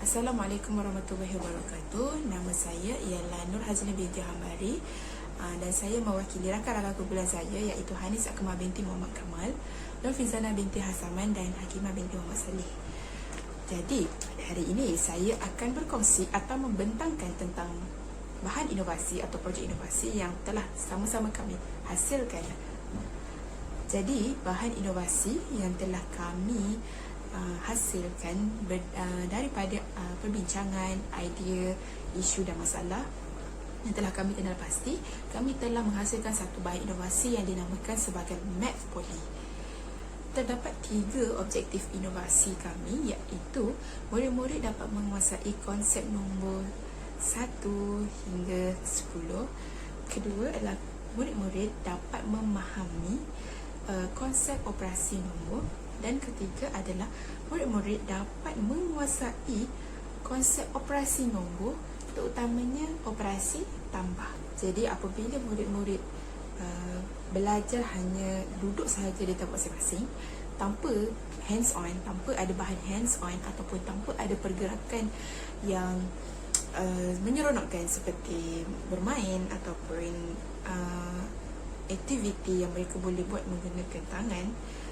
Assalamualaikum warahmatullahi wabarakatuh. Nama saya ialah Nur Hazlin binti Hambari, dan saya mewakili rakan-rakan kumpulan saya iaitu Hanis Akmal binti Muhammad Kamal, Nur Fizana binti Hasaman dan Hakimah binti Muhammad Saleh. Jadi pada hari ini saya akan berkongsi atau membentangkan tentang bahan inovasi atau projek inovasi yang telah sama-sama kami hasilkan. Jadi bahan inovasi yang telah kami hasilkan daripada perbincangan, idea, isu dan masalah yang telah kami kenal pasti, kami telah menghasilkan satu bahan inovasi yang dinamakan sebagai Math Poly. Terdapat 3 objektif inovasi kami, iaitu murid-murid dapat menguasai konsep nombor 1 hingga 10. Kedua adalah murid-murid dapat memahami konsep operasi nombor. Dan ketiga adalah murid-murid dapat menguasai konsep operasi nombor, terutamanya operasi tambah. Jadi apabila murid-murid belajar hanya duduk sahaja di tempat masing-masing tanpa hands on, tanpa ada bahan hands on ataupun tanpa ada pergerakan yang menyeronokkan seperti bermain ataupun aktiviti yang mereka boleh buat menggunakan tangan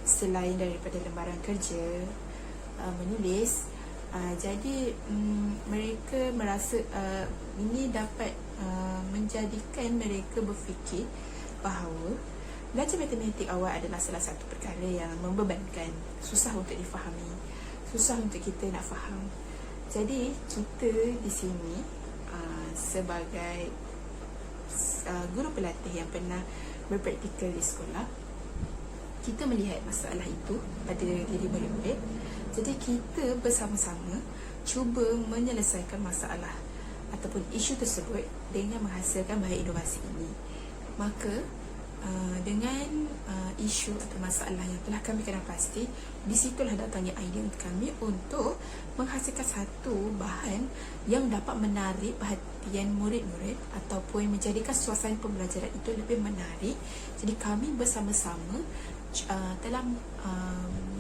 selain daripada lembaran kerja, menulis. Jadi mereka merasa ini dapat menjadikan mereka berfikir bahawa belajar matematik awal adalah salah satu perkara yang membebankan, susah untuk difahami, susah untuk kita nak faham. Jadi kita di sini sebagai guru pelatih yang pernah berpraktikal di sekolah, kita melihat masalah itu pada diri murid-murid. Jadi kita bersama-sama cuba menyelesaikan masalah ataupun isu tersebut dengan menghasilkan bahan inovasi ini. Maka dengan isu atau masalah yang telah kami kenal pasti, di situlah datangnya idea untuk kami untuk menghasilkan satu bahan yang dapat menarik perhatian murid-murid ataupun menjadikan suasana pembelajaran itu lebih menarik. Jadi kami bersama-sama telah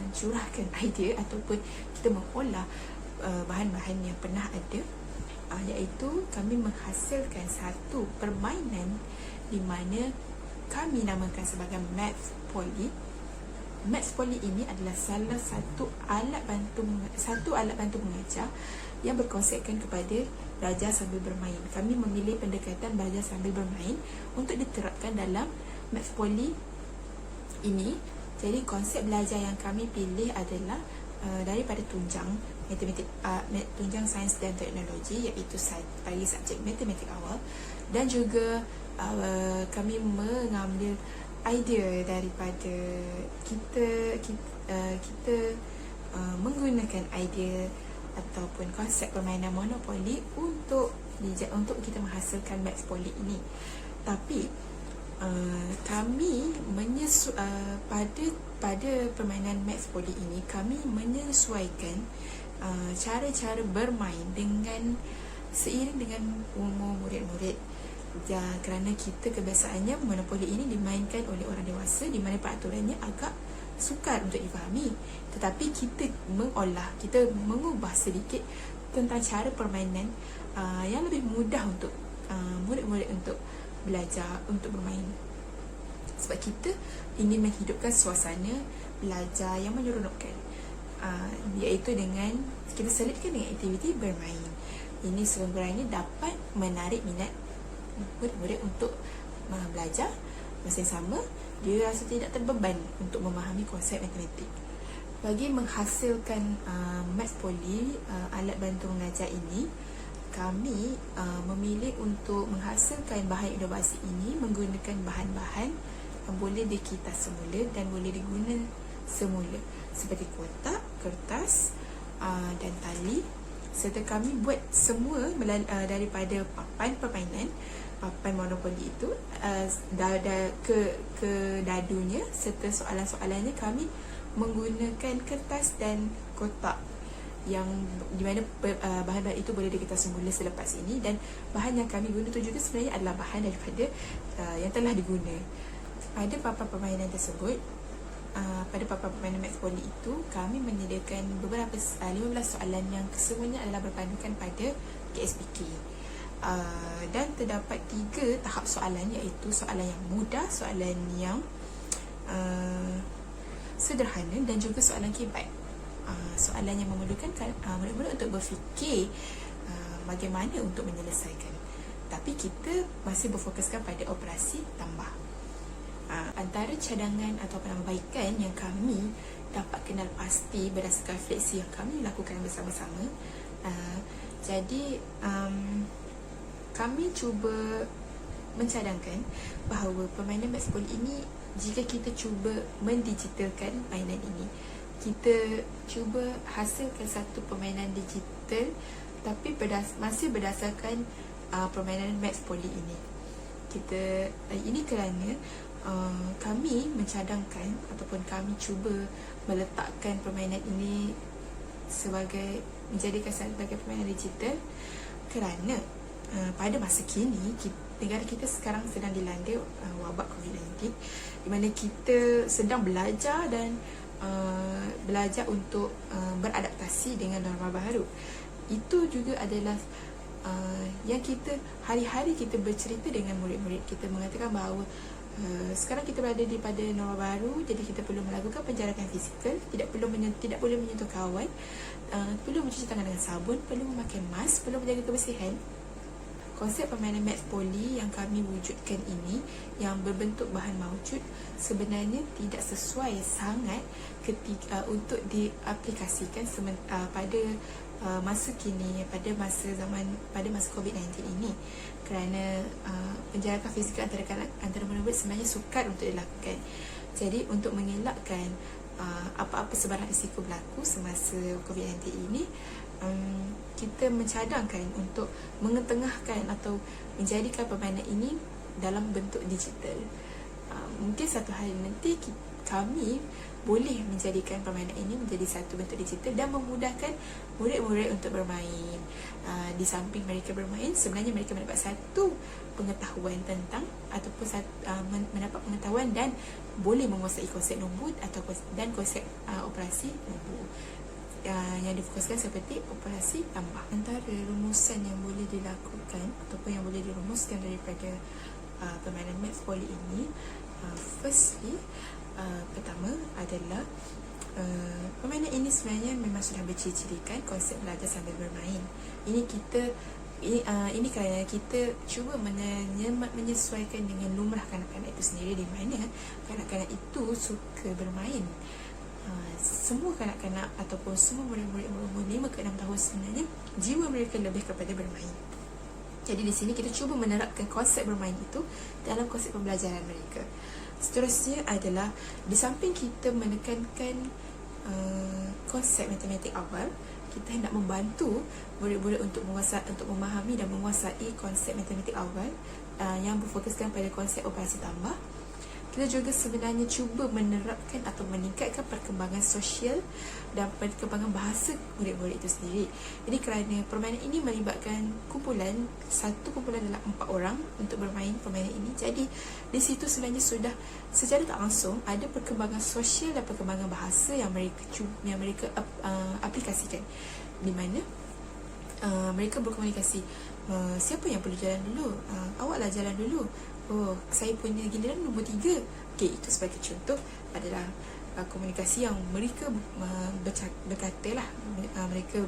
mencurahkan idea ataupun kita mengolah bahan-bahan yang pernah ada, iaitu kami menghasilkan satu permainan di mana kami namakan sebagai Math Poly. Math Poly ini adalah salah satu alat bantu mengajar yang berkonsepkan kepada belajar sambil bermain. Kami memilih pendekatan belajar sambil bermain untuk diterapkan dalam Math Poly ini. Jadi konsep belajar yang kami pilih adalah daripada tunjang matematik, tunjang sains dan teknologi, iaitu bagi subjek matematik awal, dan juga kami mengambil idea daripada kita menggunakan idea ataupun konsep permainan monopoli untuk kita menghasilkan Math Poly ini. Tapi kami pada permainan Math Poly ini kami menyesuaikan cara-cara bermain dengan seiring dengan umur murid-murid. Kerana kita kebiasaannya monopoli ini dimainkan oleh orang dewasa, di mana peraturannya agak sukar untuk difahami. Tetapi kita mengubah sedikit tentang cara permainan yang lebih mudah untuk murid-murid untuk belajar, untuk bermain. Sebab kita ingin menghidupkan suasana belajar yang menyeronokkan, iaitu dengan kita selipkan dengan aktiviti bermain. Ini sekurang-kurangnya dapat menarik minat murid-murid untuk belajar. Masa yang sama, dia rasa tidak terbeban untuk memahami konsep matematik. Bagi menghasilkan Math Poly, alat bantu mengajar ini, kami memilih untuk menghasilkan bahan inovasi ini menggunakan bahan-bahan yang boleh dikitas semula dan boleh diguna semula, seperti kotak, kertas dan tali. Serta kami buat semua daripada papan permainan, papan monopoli itu, ke dadunya serta soalan-soalannya kami menggunakan kertas dan kotak, yang di mana bahan-bahan itu boleh dikitas semula selepas ini. Dan bahan yang kami guna itu juga sebenarnya adalah bahan daripada yang telah diguna pada papan permainan tersebut. pada papan permainan Max Poly itu, kami menyediakan beberapa 15 soalan yang kesemuanya adalah berpandukan pada KSPK. Dan terdapat 3 tahap soalan, iaitu soalan yang mudah, soalan yang sederhana dan juga soalan kibat. Soalan yang memerlukan murid-murid untuk berfikir bagaimana untuk menyelesaikan. Tapi kita masih berfokuskan pada operasi tambah. Antara cadangan atau penambahbaikan yang kami dapat kenal pasti berdasarkan refleksi yang kami lakukan bersama-sama. Jadi kami cuba mencadangkan bahawa permainan Max Poly ini, jika kita cuba mendigitalkan mainan ini, kita cuba hasilkan satu permainan digital tapi masih berdasarkan permainan Max Poly ini. Ini kerana kami mencadangkan ataupun kami cuba meletakkan permainan ini menjadikan sebagai permainan digital kerana pada masa kini negara kita sekarang sedang dilanda wabak COVID-19, di mana kita sedang belajar dan belajar untuk beradaptasi dengan norma baru. Itu juga adalah yang kita hari-hari kita bercerita dengan murid-murid kita, mengatakan bahawa sekarang kita berada pada norma baru, jadi kita perlu melakukan penjarakan fizikal, tidak boleh menyentuh kawan, perlu mencuci tangan dengan sabun, perlu memakai mask, perlu menjaga kebersihan. Konsep permainan Max Poly yang kami wujudkan ini, yang berbentuk bahan maujud, sebenarnya tidak sesuai sangat untuk diaplikasikan pada masa kini, pada masa COVID-19 ini, kerana penjarakan fizikal antara murid-murid sebenarnya sukar untuk dilakukan. Jadi untuk mengelakkan apa-apa sebarang risiko berlaku semasa COVID-19 ini, kita mencadangkan untuk mengetengahkan atau menjadikan permainan ini dalam bentuk digital. Mungkin satu hari nanti kami boleh menjadikan permainan ini menjadi satu bentuk digital dan memudahkan murid-murid untuk bermain. Di samping mereka bermain, sebenarnya mereka mendapat satu pengetahuan tentang ataupun mendapat pengetahuan dan boleh menguasai konsep nombor dan konsep operasi nombor yang difokuskan seperti operasi tambah. Antara rumusan yang boleh dilakukan ataupun yang boleh dirumuskan daripada permainan Max Poly ini, firstly, pertama adalah permainan ini sebenarnya memang sudah berciri-cirikan konsep belajar sambil bermain. Ini kerana kita cuba menyesuaikan dengan lumrah kanak-kanak itu sendiri, di mana kanak-kanak itu suka bermain. Semua kanak-kanak ataupun semua murid-murid umur 5 ke 6 tahun sebenarnya jiwa mereka lebih kepada bermain. Jadi di sini kita cuba menerapkan konsep bermain itu dalam konsep pembelajaran mereka. Seterusnya adalah, di samping kita menekankan konsep matematik awal, kita hendak membantu murid-murid untuk memahami dan menguasai konsep matematik awal yang berfokuskan pada konsep operasi tambah. Kita juga sebenarnya cuba menerapkan atau meningkatkan perkembangan sosial dan perkembangan bahasa murid-murid itu sendiri. Jadi kerana permainan ini melibatkan satu kumpulan dalam 4 orang untuk bermain permainan ini. Jadi di situ sebenarnya sudah secara tak langsung ada perkembangan sosial dan perkembangan bahasa yang mereka aplikasikan, di mana mereka berkomunikasi. Siapa yang perlu jalan dulu? Awaklah jalan dulu. Oh, saya punya giliran nombor 3. Okey, itu sebagai contoh adalah komunikasi yang mereka berkata lah, mereka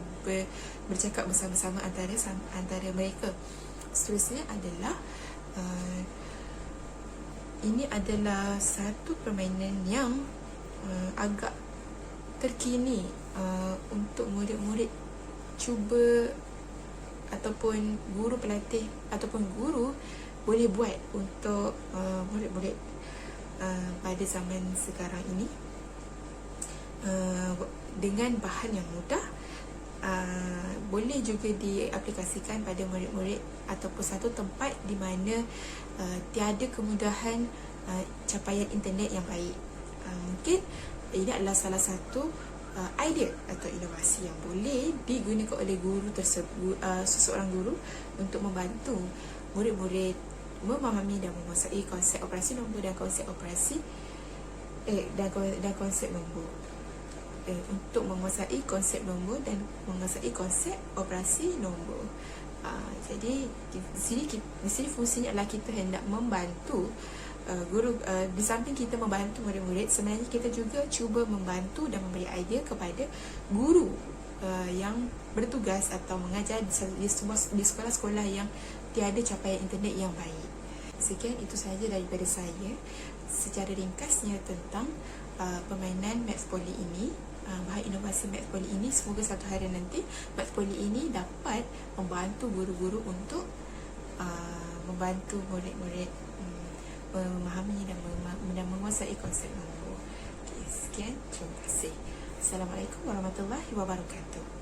bercakap bersama-sama antara mereka. Seterusnya adalah ini adalah satu permainan yang agak terkini untuk murid-murid cuba, ataupun guru pelatih ataupun guru boleh buat untuk murid-murid pada zaman sekarang ini dengan bahan yang mudah. Boleh juga diaplikasikan pada murid-murid ataupun satu tempat di mana tiada kemudahan capaian internet yang baik. Mungkin ini adalah salah satu idea atau inovasi yang boleh digunakan oleh guru tersebut, seseorang guru, untuk membantu murid-murid memahami dan menguasai konsep operasi nombor dan konsep operasi dan konsep nombor. Untuk menguasai konsep nombor dan menguasai konsep operasi nombor. Jadi di sini fungsinya adalah kita hendak membantu guru. Di samping kita membantu murid-murid, sebenarnya kita juga cuba membantu dan memberi idea kepada guru yang bertugas atau mengajar di sekolah-sekolah yang tiada capaian internet yang baik. Sekian, itu sahaja daripada saya secara ringkasnya tentang permainan Maths Poly ini, bahan inovasi Maths Poly ini. Semoga satu hari nanti Maths Poly ini dapat membantu guru-guru untuk membantu murid-murid memahami dan menguasai konsep nombor. Okay, sekian, terima kasih. Assalamualaikum warahmatullahi wabarakatuh.